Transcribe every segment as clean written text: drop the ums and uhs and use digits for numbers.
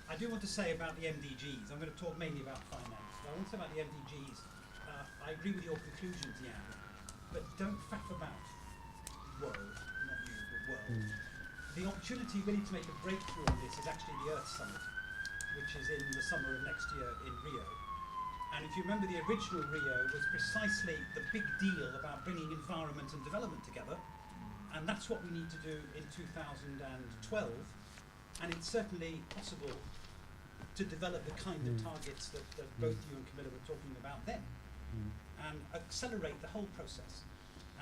I do want to say about the MDGs. I'm going to talk mainly about finance. But I want to say about the MDGs. I agree with your conclusions, Jan, but don't faff about world, not you, but world. The opportunity really to make a breakthrough on this is actually the Earth Summit, which is in the summer of next year in Rio. And if you remember, the original Rio was precisely the big deal about bringing environment and development together. And that's what we need to do in 2012. And it's certainly possible to develop the kind of targets that both you and Camilla were talking about then, and accelerate the whole process,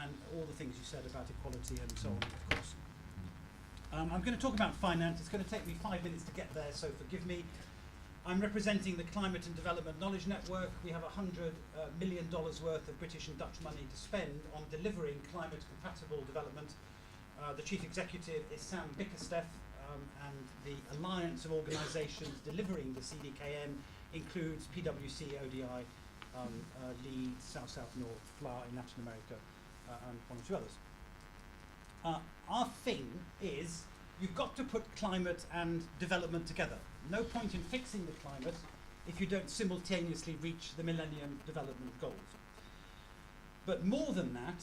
and all the things you said about equality and so on, of course. I'm going to talk about finance. It's going to take me 5 minutes to get there, so forgive me. I'm representing the Climate and Development Knowledge Network. We have $100 million worth of British and Dutch money to spend on delivering climate-compatible development. The chief executive is Sam Bickersteth, and the alliance of organisations delivering the CDKN includes PwC, ODI, Leeds, South North, FLA in Latin America, and one or two others. Our thing is, you've got to put climate and development together. No point in fixing the climate if you don't simultaneously reach the Millennium Development Goals. But more than that,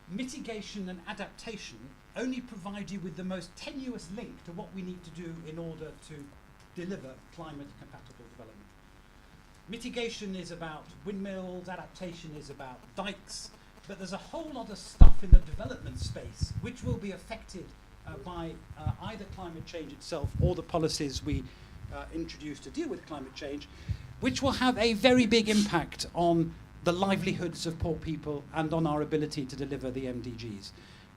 mitigation and adaptation only provide you with the most tenuous link to what we need to do in order to deliver climate-compatible development. Mitigation is about windmills, adaptation is about dikes, but there's a whole lot of stuff in the development space which will be affected by either climate change itself or the policies we introduce to deal with climate change, which will have a very big impact on the livelihoods of poor people and on our ability to deliver the MDGs.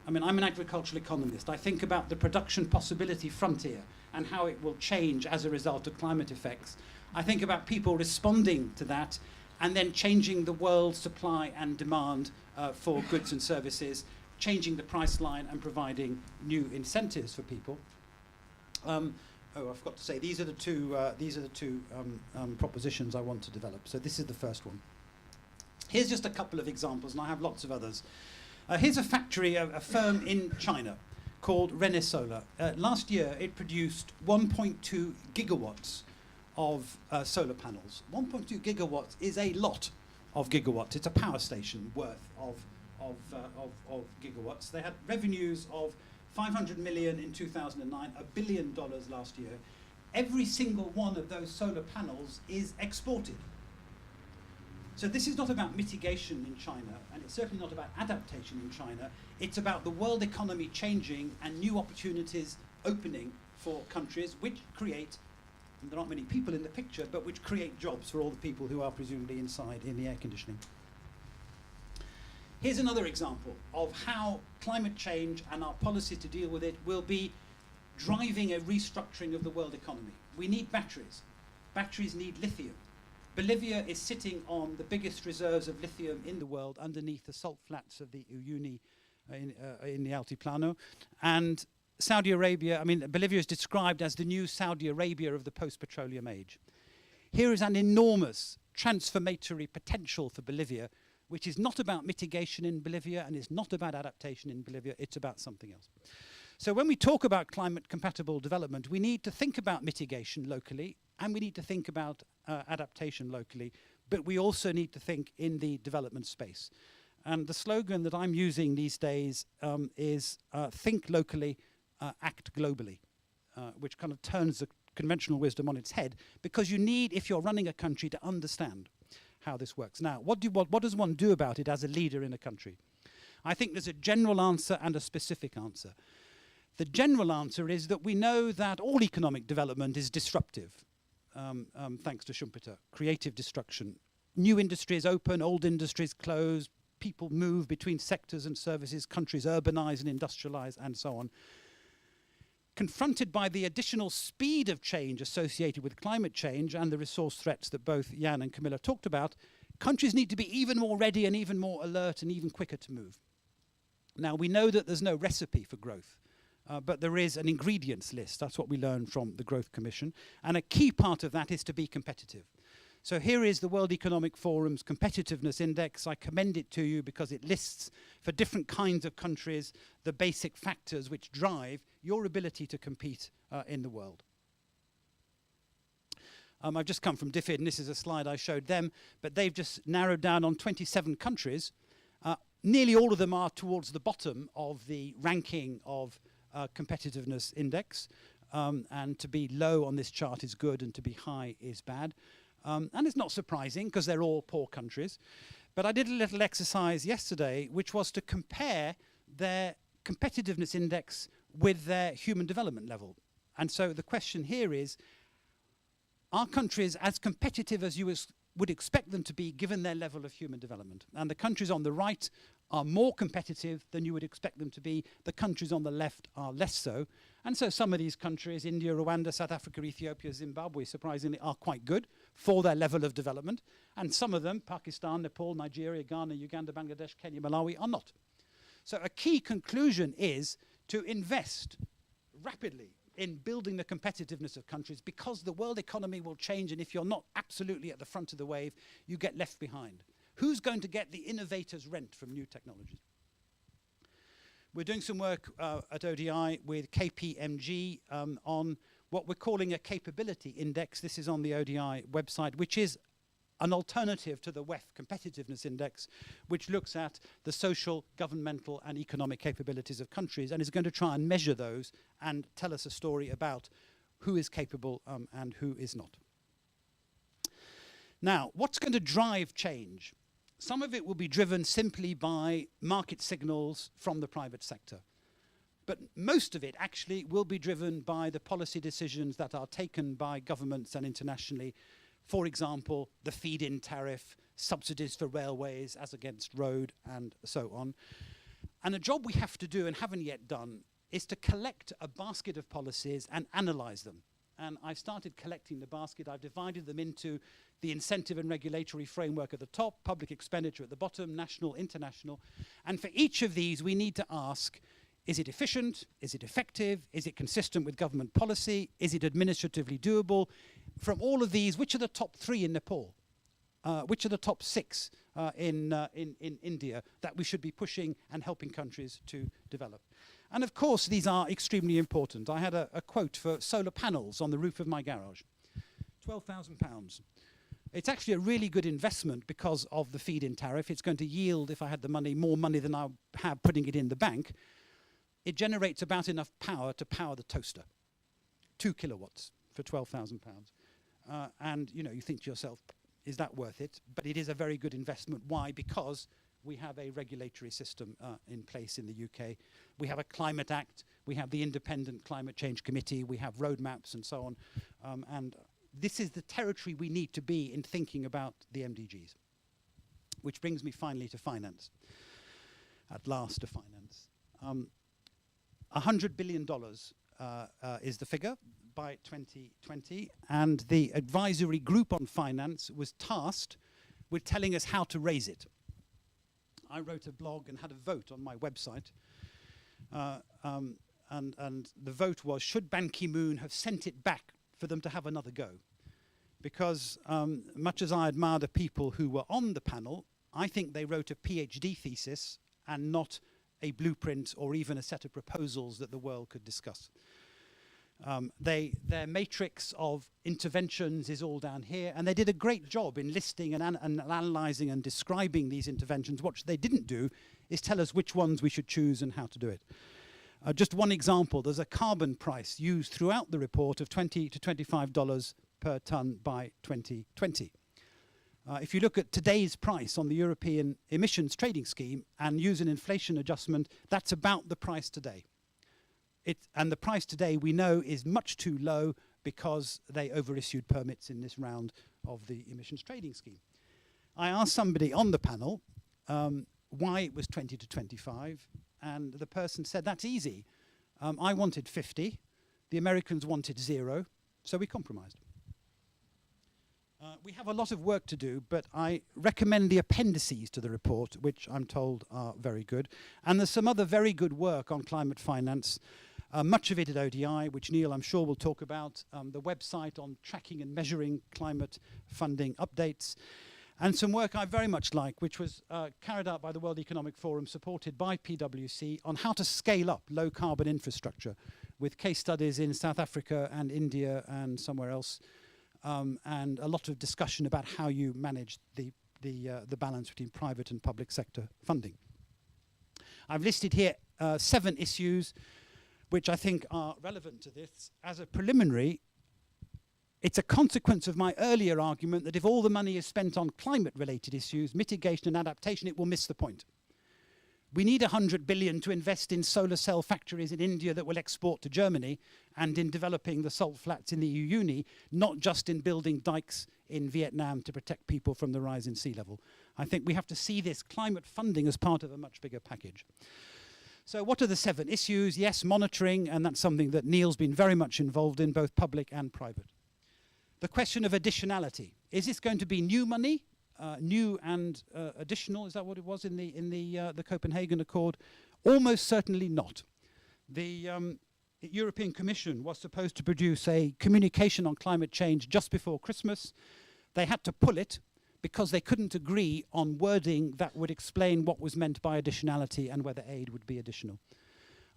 I mean, I'm an agricultural economist. I think about the production possibility frontier and how it will change as a result of climate effects. I think about people responding to that and then changing the world's supply and demand for goods and services, changing the price line and providing new incentives for people. I forgot to say, these are the two propositions I want to develop. So this is the first one. Here's just a couple of examples, and I have lots of others. Here's a factory, a firm in China called Renesola. Last year, it produced 1.2 gigawatts of solar panels. 1.2 gigawatts is a lot of gigawatts. It's a power station worth of gigawatts. They had revenues of 500 million in 2009, $1 billion last year. Every single one of those solar panels is exported. So this is not about mitigation in China, and it's certainly not about adaptation in China. It's about the world economy changing and new opportunities opening for countries which create, and there aren't many people in the picture, but which create jobs for all the people who are presumably inside in the air conditioning. Here's another example of how climate change and our policy to deal with it will be driving a restructuring of the world economy. We need batteries. Batteries need lithium. Bolivia is sitting on the biggest reserves of lithium in the world underneath the salt flats of the Uyuni in the Altiplano. And Saudi Arabia, I mean, Bolivia is described as the new Saudi Arabia of the post-petroleum age. Here is an enormous transformatory potential for Bolivia, which is not about mitigation in Bolivia and is not about adaptation in Bolivia, it's about something else. So when we talk about climate-compatible development, we need to think about mitigation locally, and we need to think about adaptation locally, but we also need to think in the development space. And the slogan that I'm using these days is think locally, act globally, which kind of turns the conventional wisdom on its head, because you need, if you're running a country, to understand how this works. Now, what does one do about it as a leader in a country? I think there's a general answer and a specific answer. The general answer is that we know that all economic development is disruptive, thanks to Schumpeter, creative destruction. New industries open, old industries close, people move between sectors and services, countries urbanize and industrialize, and so on. Confronted by the additional speed of change associated with climate change and the resource threats that both Jan and Camilla talked about, countries need to be even more ready and even more alert and even quicker to move. Now, we know that there's no recipe for growth. But there is an ingredients list. That's what we learned from the Growth Commission. And a key part of that is to be competitive. So here is the World Economic Forum's Competitiveness Index. I commend it to you because it lists for different kinds of countries the basic factors which drive your ability to compete in the world. I've just come from DFID, and this is a slide I showed them, but they've just narrowed down on 27 countries. Nearly all of them are towards the bottom of the ranking of competitiveness index, and to be low on this chart is good and to be high is bad. And it's not surprising because they're all poor countries. But I did a little exercise yesterday which was to compare their competitiveness index with their human development level. And so the question here is, are countries as competitive as you would expect them to be given their level of human development? And the countries on the right are more competitive than you would expect them to be. The countries on the left are less so. And so some of these countries, India, Rwanda, South Africa, Ethiopia, Zimbabwe, surprisingly, are quite good for their level of development. And some of them, Pakistan, Nepal, Nigeria, Ghana, Uganda, Bangladesh, Kenya, Malawi, are not. So a key conclusion is to invest rapidly in building the competitiveness of countries, because the world economy will change, and if you're not absolutely at the front of the wave, you get left behind. Who's going to get the innovator's rent from new technologies? We're doing some work at ODI with KPMG on what we're calling a capability index. This is on the ODI website, which is an alternative to the WEF competitiveness index, which looks at the social, governmental, and economic capabilities of countries, and is going to try and measure those and tell us a story about who is capable and who is not. Now, what's going to drive change? Some of it will be driven simply by market signals from the private sector. But most of it actually will be driven by the policy decisions that are taken by governments and internationally. For example, the feed-in tariff, subsidies for railways as against road, and so on. And a job we have to do and haven't yet done is to collect a basket of policies and analyze them. And I started collecting the basket. I've divided them into the incentive and regulatory framework at the top, public expenditure at the bottom, national, international. And for each of these, we need to ask, is it efficient? Is it effective? Is it consistent with government policy? Is it administratively doable? From all of these, which are the top 3 in Nepal? Which are the top 6 in India that we should be pushing and helping countries to develop? And of course, these are extremely important. I had a quote for solar panels on the roof of my garage. £12,000. It's actually a really good investment because of the feed-in tariff. It's going to yield, if I had the money, more money than I have putting it in the bank. It generates about enough power to power the toaster. 2 kilowatts for £12,000. And you know, you think to yourself, is that worth it? But it is a very good investment. Why? Because we have a regulatory system in place in the UK. We have a Climate Act. We have the Independent Climate Change Committee. We have roadmaps and so on. And this is the territory we need to be in thinking about the MDGs. Which brings me finally to finance. At last to finance. $100 billion is the figure by 2020, and the advisory group on finance was tasked with telling us how to raise it. I wrote a blog and had a vote on my website, and the vote was, should Ban Ki-moon have sent it back for them to have another go? Because much as I admire the people who were on the panel, I think they wrote a PhD thesis and not a blueprint or even a set of proposals that the world could discuss. Their matrix of interventions is all down here, and they did a great job in listing and analysing and describing these interventions. What they didn't do is tell us which ones we should choose and how to do it. Just one example, there's a carbon price used throughout the report of $20 to $25 per tonne by 2020. If you look at today's price on the European emissions trading scheme and use an inflation adjustment, that's about the price today. And the price today we know is much too low because they overissued permits in this round of the emissions trading scheme. I asked somebody on the panel why it was 20 to 25, and the person said, that's easy. I wanted 50, the Americans wanted 0, so we compromised. We have a lot of work to do, but I recommend the appendices to the report, which I'm told are very good. And there's some other very good work on climate finance. much of it at ODI, which Neil, I'm sure, will talk about, the website on tracking and measuring climate funding updates, and some work I very much like, which was carried out by the World Economic Forum, supported by PwC, on how to scale up low-carbon infrastructure, with case studies in South Africa and India and somewhere else, and a lot of discussion about how you manage the balance between private and public sector funding. I've listed here 7 issues which I think are relevant to this. As a preliminary, it's a consequence of my earlier argument that if all the money is spent on climate-related issues, mitigation and adaptation, it will miss the point. We need 100 billion to invest in solar cell factories in India that will export to Germany, and in developing the salt flats in the EU, not just in building dikes in Vietnam to protect people from the rise in sea level. I think we have to see this climate funding as part of a much bigger package. So what are the 7 issues? Yes, monitoring, and that's something that Neil's been very much involved in, both public and private. The question of additionality. Is this going to be new money? New and additional, is that what it was in the Copenhagen Accord? Almost certainly not. The European Commission was supposed to produce a communication on climate change just before Christmas. They had to pull it because they couldn't agree on wording that would explain what was meant by additionality and whether aid would be additional.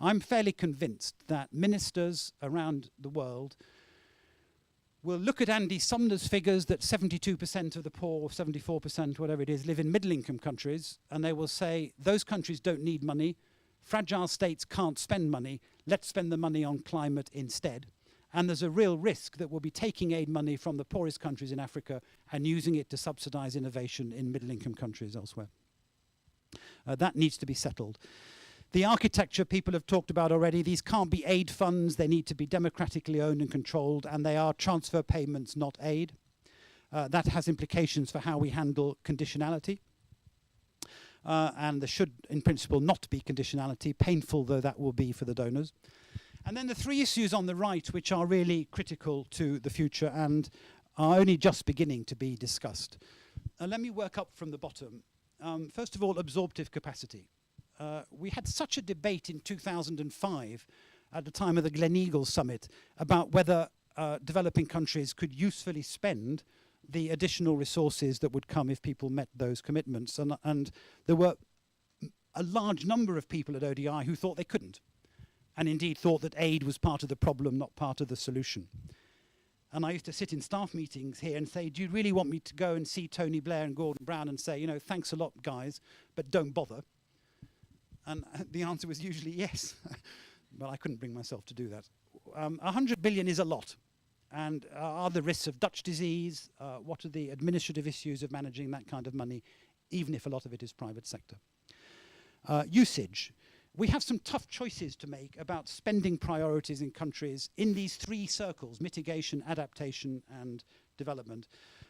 I'm fairly convinced that ministers around the world will look at Andy Sumner's figures that 72% of the poor, 74%, whatever it is, live in middle-income countries, and they will say, those countries don't need money, fragile states can't spend money, let's spend the money on climate instead. And there's a real risk that we'll be taking aid money from the poorest countries in Africa and using it to subsidize innovation in middle-income countries elsewhere. That needs to be settled. The architecture people have talked about already. These can't be aid funds. They need to be democratically owned and controlled, and they are transfer payments, not aid. That has implications for how we handle conditionality. And there should, in principle, not be conditionality, painful though that will be for the donors. And then the 3 issues on the right, which are really critical to the future and are only just beginning to be discussed. Let me work up from the bottom. First of all, absorptive capacity. We had such a debate in 2005 at the time of the Gleneagles Summit about whether developing countries could usefully spend the additional resources that would come if people met those commitments. And there were a large number of people at ODI who thought they couldn't, and indeed thought that aid was part of the problem, not part of the solution. And I used to sit in staff meetings here and say, do you really want me to go and see Tony Blair and Gordon Brown and say, you know, thanks a lot, guys, but don't bother? And the answer was usually yes. But I couldn't bring myself to do that. 100 billion is a lot. And are the risks of Dutch disease? What are the administrative issues of managing that kind of money, even if a lot of it is private sector? Usage. We have some tough choices to make about spending priorities in countries in these 3 circles: mitigation, adaptation, and development.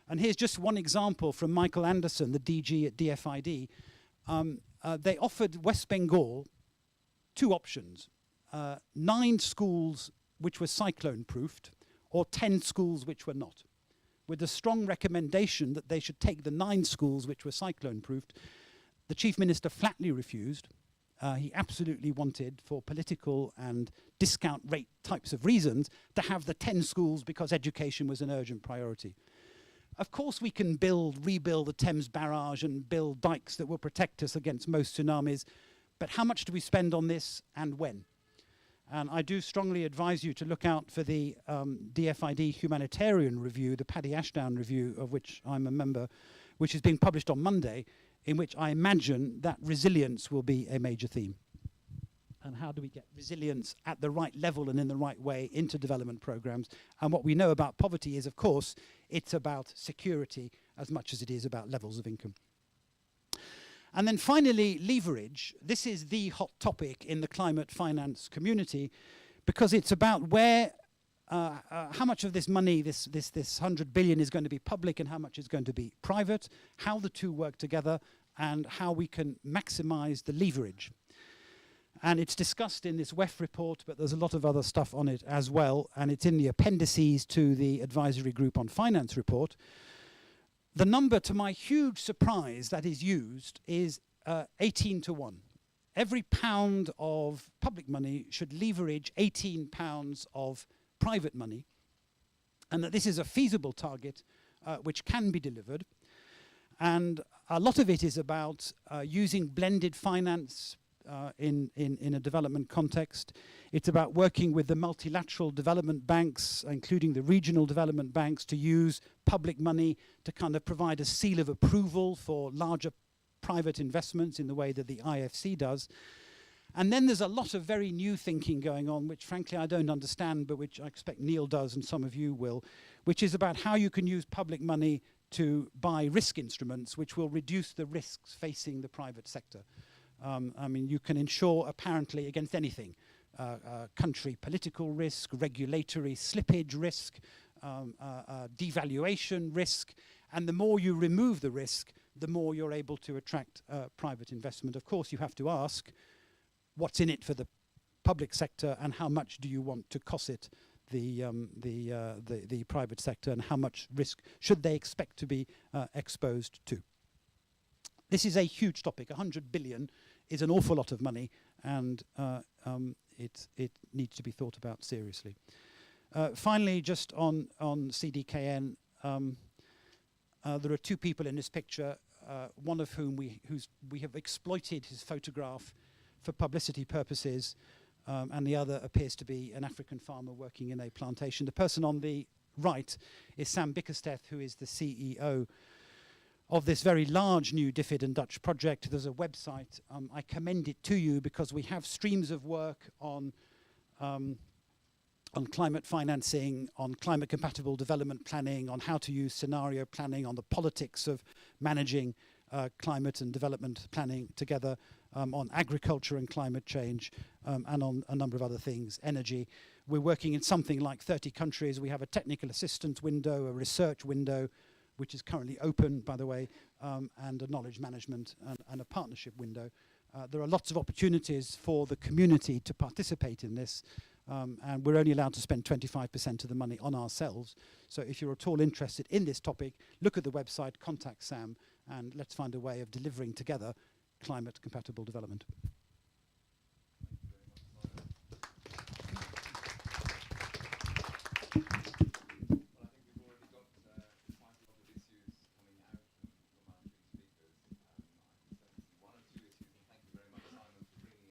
And here's just one example from Michael Anderson, the DG at DFID. They offered West Bengal 2 options: 9 schools which were cyclone-proofed, or 10 schools which were not, with a strong recommendation that they should take the 9 schools which were cyclone-proofed. The Chief Minister flatly refused. He absolutely wanted, for political and discount rate types of reasons, to have the 10 schools because education was an urgent priority. Of course we can rebuild the Thames Barrage and build dikes that will protect us against most tsunamis, but how much do we spend on this and when? And I do strongly advise you to look out for the DFID humanitarian review, the Paddy Ashdown review, of which I'm a member, which is being published on Monday, in which I imagine that resilience will be a major theme. And how do we get resilience at the right level and in the right way into development programs? And what we know about poverty is, of course, it's about security as much as it is about levels of income. And then finally, leverage. This is the hot topic in the climate finance community, because it's about where, how much of this money, this 100 billion is going to be public and how much is going to be private, how the two work together, and how we can maximize the leverage. And it's discussed in this WEF report, but there's a lot of other stuff on it as well, and it's in the appendices to the Advisory Group on Finance report. The number, to my huge surprise, that is used is 18 to 1. every pound of public money should leverage 18 pounds of private money, and that this is a feasible target which can be delivered. And a lot of it is about using blended finance in a development context. It's about working with the multilateral development banks, including the regional development banks, to use public money to kind of provide a seal of approval for larger private investments in the way that the IFC does. And then there's a lot of very new thinking going on, which frankly I don't understand, but which I expect Neil does and some of you will, which is about how you can use public money to buy risk instruments which will reduce the risks facing the private sector. I mean, you can insure apparently against anything. Country political risk, regulatory slippage risk, devaluation risk, and the more you remove the risk, the more you're able to attract private investment. Of course, you have to ask, what's in it for the public sector, and how much do you want to cost the private sector, and how much risk should they expect to be exposed to? This is a huge topic. 100 billion is an awful lot of money, and it needs to be thought about seriously. Finally, just on CDKN, there are two people in this picture, one of whom we have exploited his photograph for publicity purposes, and the other appears to be an African farmer working in a plantation. The person on the right is Sam Bickersteth, who is the CEO of this very large new DFID and Dutch project. There's a website. I commend it to you because we have streams of work on climate financing, on climate compatible development planning, on how to use scenario planning, on the politics of managing climate and development planning together, on agriculture and climate change, and on a number of other things, energy. We're working in something like 30 countries. We have a technical assistance window, a research window, which is currently open, by the way, and a knowledge management and a partnership window. There are lots of opportunities for the community to participate in this, and we're only allowed to spend 25% of the money on ourselves. So if you're at all interested in this topic, look at the website, contact Sam, and let's find a way of delivering together climate compatible development.